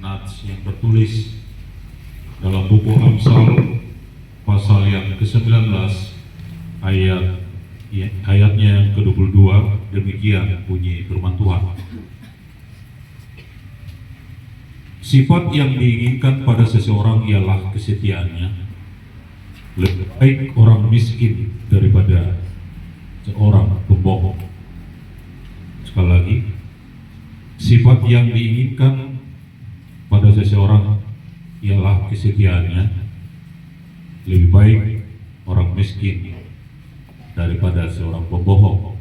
nats yang tertulis dalam buku Amsal pasal yang ke-19 ayatnya yang ke-22. Demikian bunyi firman Tuhan. Sifat yang diinginkan pada seseorang ialah kesetiaannya. Lebih baik orang miskin daripada seorang pembohong. Sekali lagi, sifat yang diinginkan pada seseorang ialah kesetiaannya. Lebih baik orang miskin daripada seorang pembohong.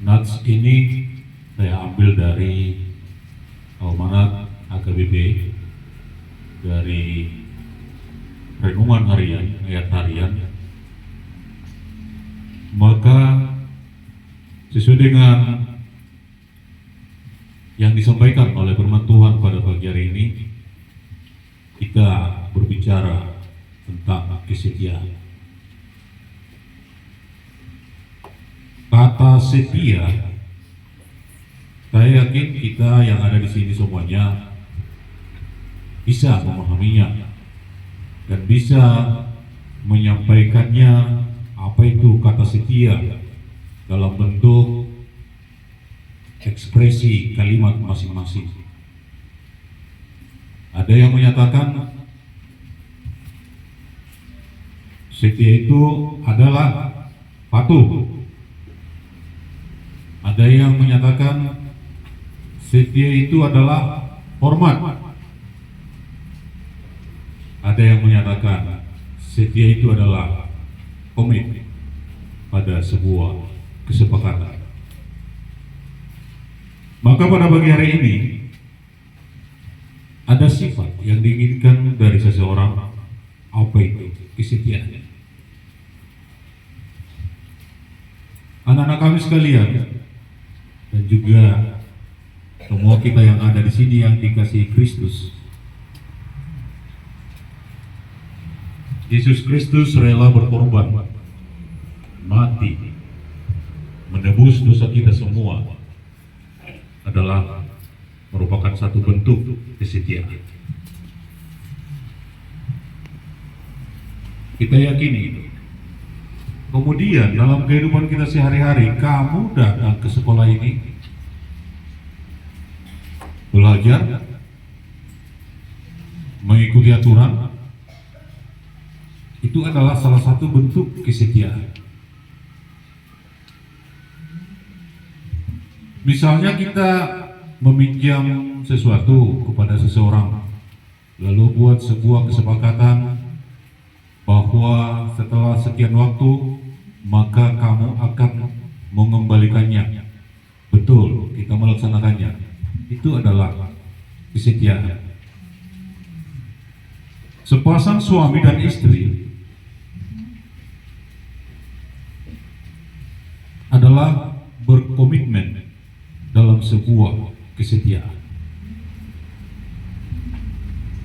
Nats ini saya ambil dari Almanat AKBP, dari renungan harian, ayat harian. Maka sesuai dengan yang disampaikan oleh firman Tuhan pada pagi hari ini, kita berbicara tentang kesetiaan. Kata setia, saya yakin kita yang ada di sini semuanya bisa memahaminya dan bisa menyampaikannya apa itu kata setia dalam bentuk ekspresi kalimat masing-masing. Ada yang menyatakan setia itu adalah patuh. Ada yang menyatakan setia itu adalah hormat. Ada yang menyatakan setia itu adalah komit pada sebuah kesepakatan. Maka pada pagi hari ini ada sifat yang diinginkan dari seseorang. Apa itu kesetiaan? Anak-anak kami sekalian dan juga semua kita yang ada di sini yang dikasihi Kristus, Yesus Kristus rela berkorban, mati, menebus dosa kita semua, adalah merupakan satu bentuk kesetiaan. Kita yakini itu. Kemudian dalam kehidupan kita sehari-hari, kamu datang ke sekolah ini belajar, mengikuti aturan, itu adalah salah satu bentuk kesetiaan. Misalnya kita meminjam sesuatu kepada seseorang, lalu buat sebuah kesepakatan bahwa setelah sekian waktu maka kamu akan mengembalikannya. Betul, kita melaksanakannya. Itu adalah kesetiaan. Sepasang suami dan istri adalah berkomitmen dalam sebuah kesetiaan.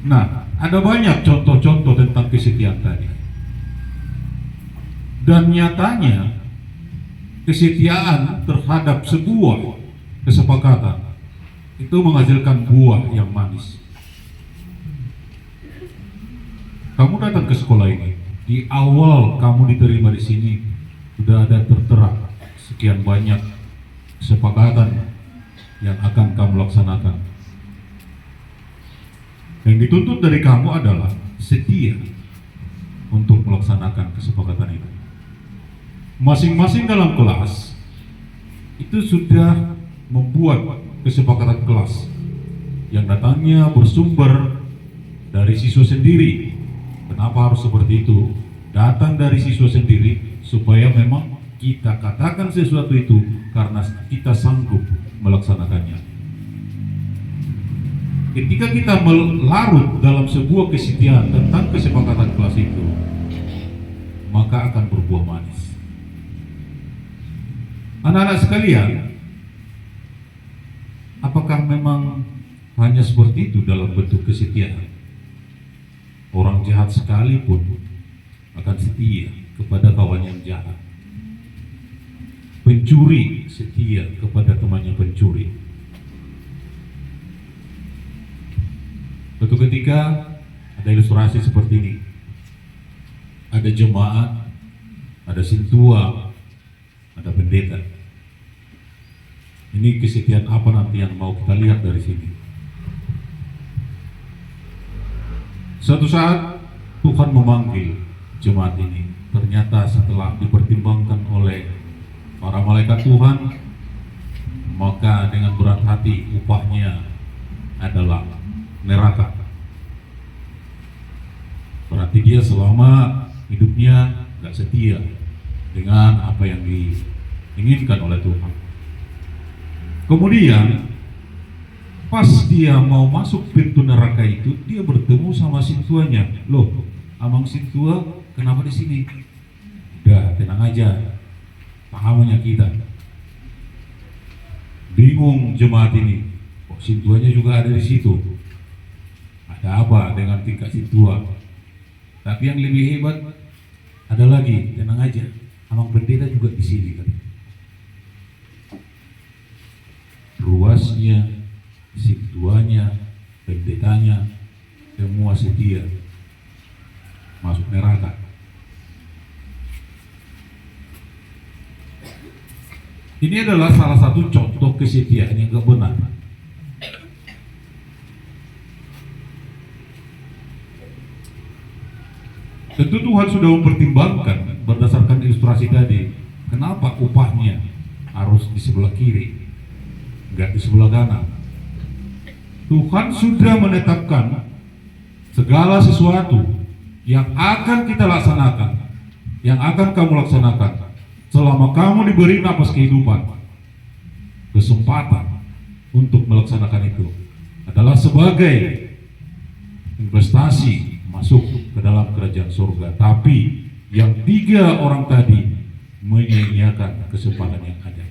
Nah, ada banyak contoh-contoh tentang kesetiaan tadi. Dan nyatanya kesetiaan terhadap sebuah kesepakatan itu menghasilkan buah yang manis. Kamu datang ke sekolah ini, di awal kamu diterima di sini sudah ada tertera sekian banyak kesepakatan yang akan kamu laksanakan. Yang dituntut dari kamu adalah setia untuk melaksanakan kesepakatan itu. Masing-masing dalam kelas itu sudah membuat kesepakatan kelas yang datangnya bersumber dari siswa sendiri. Kenapa harus seperti itu? Datang dari siswa sendiri supaya memang kita katakan sesuatu itu karena kita sanggup melaksanakannya. Ketika kita melarut dalam sebuah kesetiaan tentang kesepakatan kelas itu, maka akan berbuah manis. Anak-anak sekalian, apakah memang hanya seperti itu dalam bentuk kesetiaan? Orang jahat sekalipun akan setia kepada kawan yang jahat. Pencuri setia kepada temannya pencuri. Suatu ketika ada ilustrasi seperti ini. Ada jemaat, ada sintua, ada pendeta. Ini kesetiaan apa nanti yang mau kita lihat dari sini? Suatu saat Tuhan memanggil jemaat ini. Ternyata setelah dipertimbangkan oleh para malaikat Tuhan, maka dengan berat hati upahnya adalah neraka. Berarti dia selama hidupnya gak setia dengan apa yang diinginkan oleh Tuhan. Kemudian pas dia mau masuk pintu neraka itu, dia bertemu sama sintuanya. Loh, Amang Sintua kenapa di sini? Udah, tenang aja, pahamnya kita. Bingung jemaat ini, kok sintuanya juga ada di situ? Ada apa dengan tingkat sintua? Tapi yang lebih hebat ada lagi, tenang aja, Amang Pendeta juga di sini kan. Ruasnya, sintuanya, pendetanya, semua setia masuk neraka. Ini adalah salah satu contoh kesetiaan yang gak benar. Tentu Tuhan sudah mempertimbangkan berdasarkan ilustrasi tadi, kenapa upahnya harus di sebelah kiri, enggak di sebelah kanan. Tuhan sudah menetapkan segala sesuatu yang akan kita laksanakan, yang akan kamu laksanakan selama kamu diberi napas kehidupan. Kesempatan untuk melaksanakan itu adalah sebagai investasi masuk ke dalam kerajaan surga. Tapi yang 3 orang tadi menyia-nyiakan kesempatan yang ada.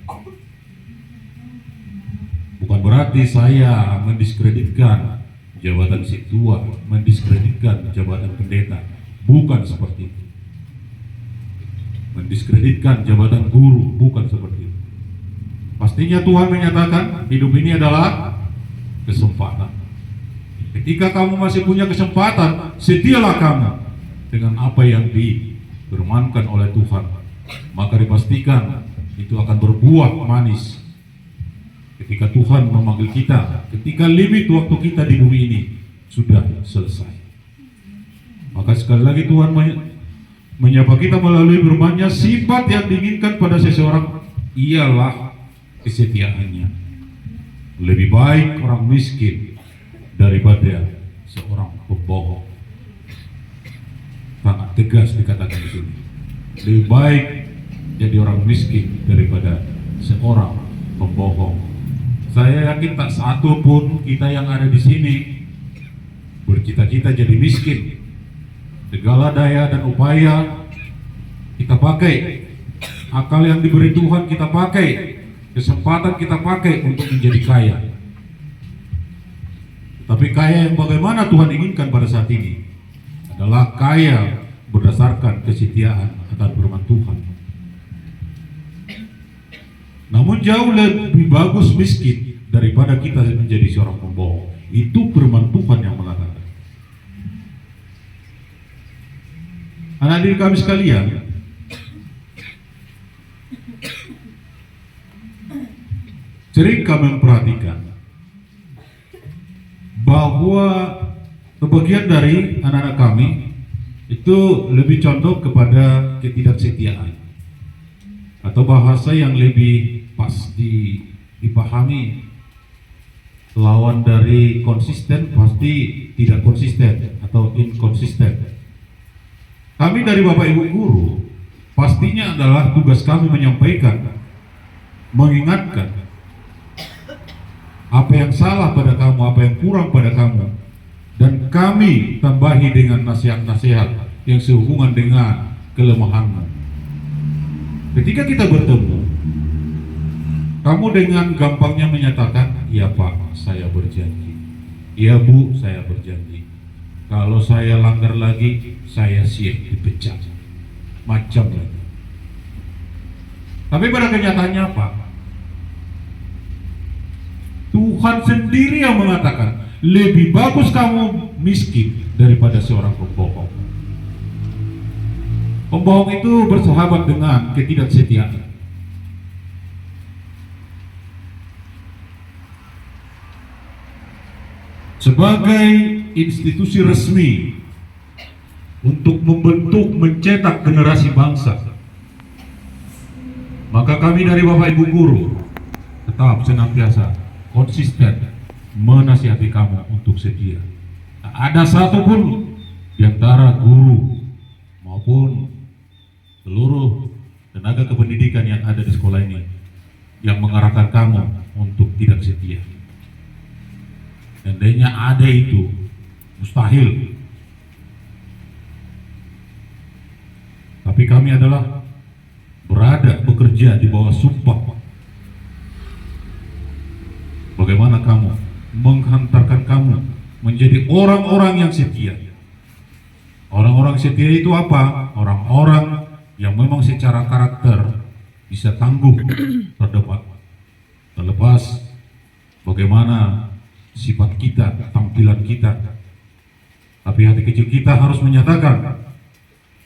Bukan berarti saya mendiskreditkan jabatan sintua, mendiskreditkan jabatan pendeta. Bukan seperti itu. Mendiskreditkan jabatan guru, bukan seperti itu. Pastinya Tuhan menyatakan hidup ini adalah kesempatan. Ketika kamu masih punya kesempatan, setialah kamu dengan apa yang difirmankan oleh Tuhan. Maka dipastikan itu akan berbuah manis. Ketika Tuhan memanggil kita, ketika limit waktu kita di bumi ini sudah selesai. Maka sekali lagi Tuhan menyapa kita melalui firman-Nya, sifat yang diinginkan pada seseorang ialah kesetiaannya. Lebih baik orang miskin daripada seorang pembohong. Sangat tegas dikatakan di sini. Lebih baik jadi orang miskin daripada seorang pembohong. Saya yakin tak satu pun kita yang ada di sini bercita-cita jadi miskin. Segala daya dan upaya kita pakai, akal yang diberi Tuhan kita pakai, kesempatan kita pakai untuk menjadi kaya. Tapi kaya yang bagaimana Tuhan inginkan pada saat ini adalah kaya berdasarkan kesetiaan akan firman Tuhan. Namun jauh lebih bagus miskin daripada kita menjadi seorang pembohong. Itu firman Tuhan yang mengatakan. Anak-anak kami sekalian, sering kami memperhatikan bahwa sebagian dari anak-anak kami itu lebih condong kepada ketidaksetiaan, atau bahasa yang lebih pas dipahami, lawan dari konsisten pasti tidak konsisten atau inkonsisten. Kami dari Bapak Ibu Guru pastinya adalah tugas kami menyampaikan, mengingatkan apa yang salah pada kamu, apa yang kurang pada kamu, dan kami tambahi dengan nasihat-nasihat yang sehubungan dengan kelemahanmu. Ketika kita bertemu, kamu dengan gampangnya menyatakan, "Iya Pak, saya berjanji. Iya Bu, saya berjanji. Kalau saya langgar lagi, saya siap dipecat." Macam lagi. Tapi pada kenyataannya apa? Tuhan sendiri yang mengatakan, lebih bagus kamu miskin daripada seorang pembohong. Pembohong itu bersahabat dengan ketidaksetiaan. Sebagai institusi resmi untuk membentuk, mencetak generasi bangsa, maka kami dari Bapak Ibu Guru tetap senantiasa konsisten menasihati kamu untuk setia. Tak ada satupun di antara guru maupun seluruh tenaga kependidikan yang ada di sekolah ini yang mengarahkan kamu untuk tidak setia. Seandainya ada itu, mustahil. Tapi kami adalah bekerja di bawah sumpah. Bagaimana kamu menghantarkan kamu menjadi orang-orang yang setia? Orang-orang setia itu apa? Orang-orang yang memang secara karakter bisa tangguh terlepas bagaimana sifat kita, tampilan kita. Tapi hati kecil kita harus menyatakan,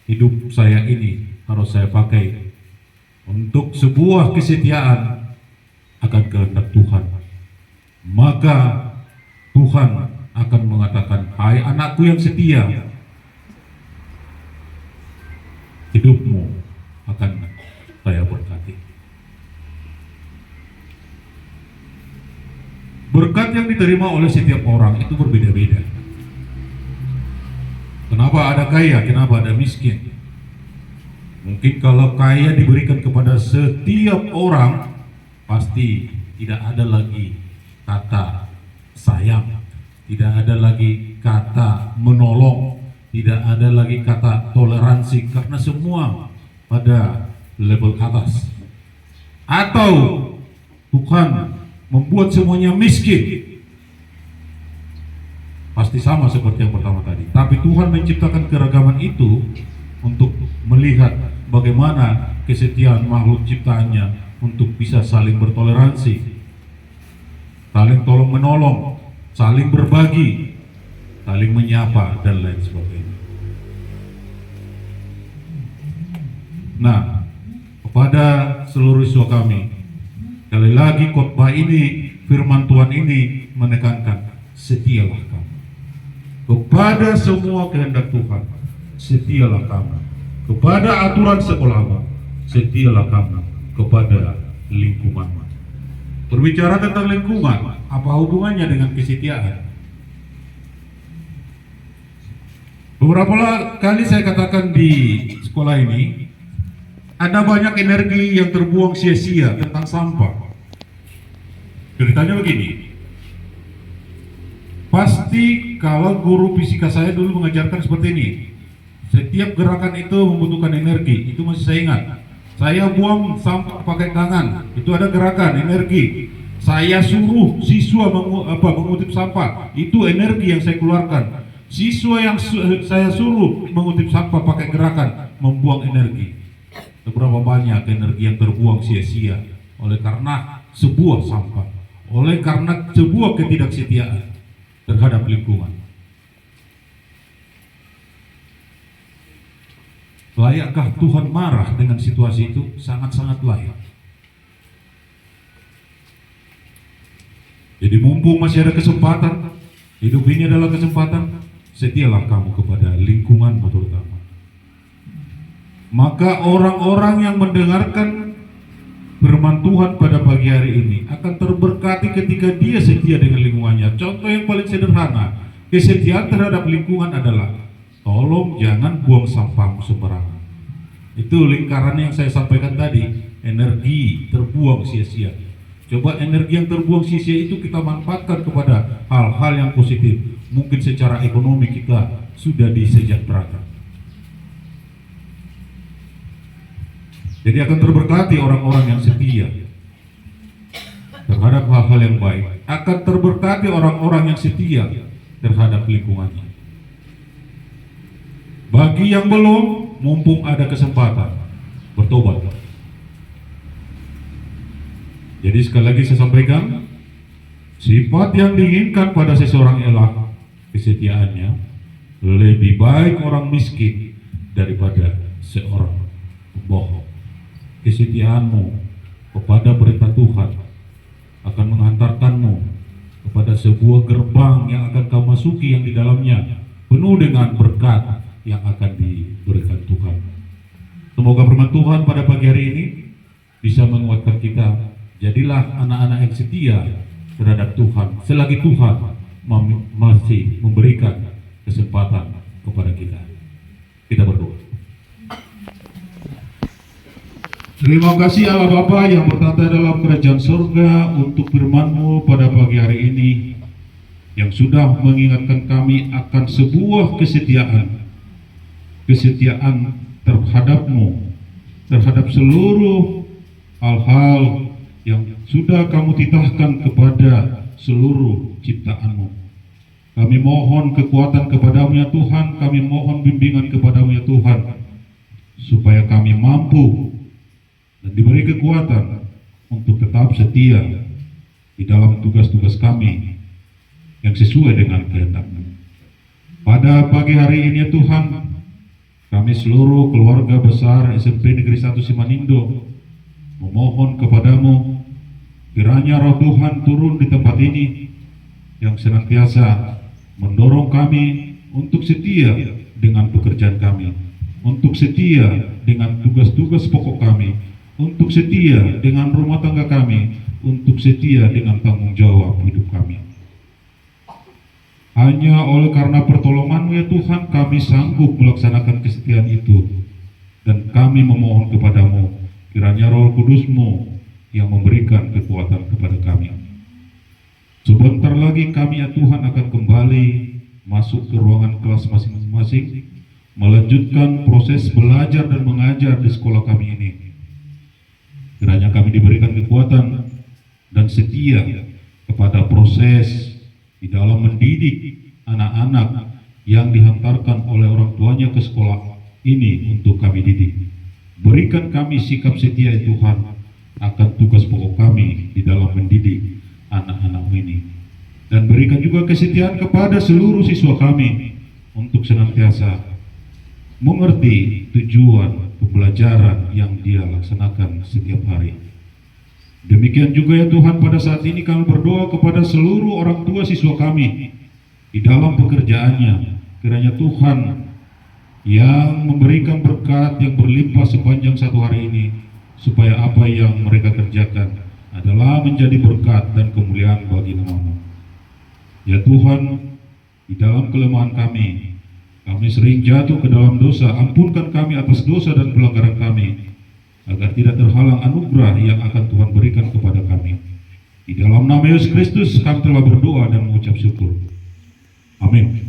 hidup saya ini harus saya pakai untuk sebuah kesetiaan akan kehendak Tuhan. Maka Tuhan akan mengatakan, hai anakku yang setia, hidupmu akan saya berkati. Berkat yang diterima oleh setiap orang itu berbeda-beda. Kenapa ada kaya, kenapa ada miskin? Mungkin kalau kaya diberikan kepada setiap orang, pasti tidak ada lagi kata sayang, tidak ada lagi kata menolong, tidak ada lagi kata toleransi, karena semua pada level atas. Atau Tuhan membuat semuanya miskin, pasti sama seperti yang pertama tadi. Tapi Tuhan menciptakan keragaman itu untuk melihat bagaimana kesetiaan makhluk ciptaannya untuk bisa saling bertoleransi, saling tolong menolong, saling berbagi, saling menyapa, dan lain sebagainya. Nah, kepada seluruh siswa kami, sekali lagi khotbah ini, firman Tuhan ini menekankan, setialah kamu kepada semua kehendak Tuhan, setialah kamu kepada aturan sekolahmu, setialah kamu kepada lingkunganmu. Berbicara tentang lingkungan, apa hubungannya dengan kesetiaan? Beberapa kali saya katakan di sekolah ini, ada banyak energi yang terbuang sia-sia tentang sampah. Ceritanya begini, pasti kalau guru fisika saya dulu mengajarkan seperti ini, setiap gerakan itu membutuhkan energi. Itu masih saya ingat. Saya buang sampah pakai tangan, itu ada gerakan, energi. Saya suruh siswa mengutip sampah, itu energi yang saya keluarkan. Siswa yang saya suruh mengutip sampah pakai gerakan, membuang energi. Seberapa banyak energi yang terbuang sia-sia oleh karena sebuah sampah, oleh karena sebuah ketidaksetiaan terhadap lingkungan. Layakkah Tuhan marah dengan situasi itu? Sangat-sangat layak. Jadi mumpung masih ada kesempatan, hidup ini adalah kesempatan, setialah kamu kepada lingkunganmu terutama. Maka orang-orang yang mendengarkan firman Tuhan pada pagi hari ini akan terberkati ketika dia setia dengan lingkungannya. Contoh yang paling sederhana, kesetiaan terhadap lingkungan adalah tolong jangan buang sampahmu sembarangan. Itu lingkaran yang saya sampaikan tadi, energi terbuang sia-sia. Coba energi yang terbuang sia-sia itu kita manfaatkan kepada hal-hal yang positif. Mungkin secara ekonomi kita sudah disejahterakan. Jadi akan terberkati orang-orang yang setia terhadap hal-hal yang baik. Akan terberkati orang-orang yang setia terhadap lingkungannya. Bagi yang belum, mumpung ada kesempatan, bertobat. Jadi sekali lagi saya sampaikan, Sifat yang diinginkan pada seseorang ialah kesetiaannya. Lebih baik orang miskin daripada seorang pembohong. Kesetiaanmu kepada berita Tuhan akan menghantarkanmu kepada sebuah gerbang yang akan kau masuki, yang di dalamnya penuh dengan berkat yang akan diberikan Tuhan. Semoga firman Tuhan pada pagi hari ini bisa menguatkan kita. Jadilah anak-anak yang setia terhadap Tuhan selagi Tuhan masih memberikan kesempatan kepada kita. Kita berdoa. Terima kasih Allah Bapa yang bertata dalam kerajaan surga untuk firman-Mu pada pagi hari ini yang sudah mengingatkan kami akan sebuah kesetiaan terhadap-Mu, terhadap seluruh hal-hal yang sudah Kamu titahkan kepada seluruh ciptaan-Mu. Kami mohon kekuatan kepada-Mu ya Tuhan, kami mohon bimbingan kepada-Mu ya Tuhan, supaya kami mampu dan diberi kekuatan untuk tetap setia di dalam tugas-tugas kami yang sesuai dengan kehendak-Mu. Pada pagi hari ini ya Tuhan, kami seluruh keluarga besar SMP Negeri 1 Simanindo memohon kepada-Mu, kiranya Roh Tuhan turun di tempat ini yang senantiasa mendorong kami untuk setia dengan pekerjaan kami, untuk setia dengan tugas-tugas pokok kami, untuk setia dengan rumah tangga kami, untuk setia dengan tanggung jawab hidup kami. Hanya oleh karena pertolongan-Mu ya Tuhan, kami sanggup melaksanakan kesetiaan itu. Dan kami memohon kepada-Mu, kiranya Roh Kudus-Mu yang memberikan kekuatan kepada kami. Sebentar lagi kami ya Tuhan akan kembali masuk ke ruangan kelas masing-masing, melanjutkan proses belajar dan mengajar di sekolah kami ini. Kiranya kami diberikan kekuatan dan setia kepada proses di dalam mendidik anak-anak yang dihantarkan oleh orang tuanya ke sekolah ini untuk kami didik. Berikan kami sikap setia ya Tuhan akan tugas pokok kami di dalam mendidik anak-anak ini. Dan berikan juga kesetiaan kepada seluruh siswa kami untuk senantiasa mengerti tujuan pembelajaran yang dia laksanakan setiap hari. Demikian juga ya Tuhan, pada saat ini kami berdoa kepada seluruh orang tua siswa kami di dalam pekerjaannya. Kiranya Tuhan yang memberikan berkat yang berlimpah sepanjang satu hari ini, supaya apa yang mereka kerjakan adalah menjadi berkat dan kemuliaan bagi nama-Mu. Ya Tuhan, di dalam kelemahan kami sering jatuh ke dalam dosa. Ampunkan kami atas dosa dan pelanggaran kami, agar tidak terhalang anugerah yang akan Tuhan berikan kepada kami. Di dalam nama Yesus Kristus kami telah berdoa dan mengucap syukur. Amin.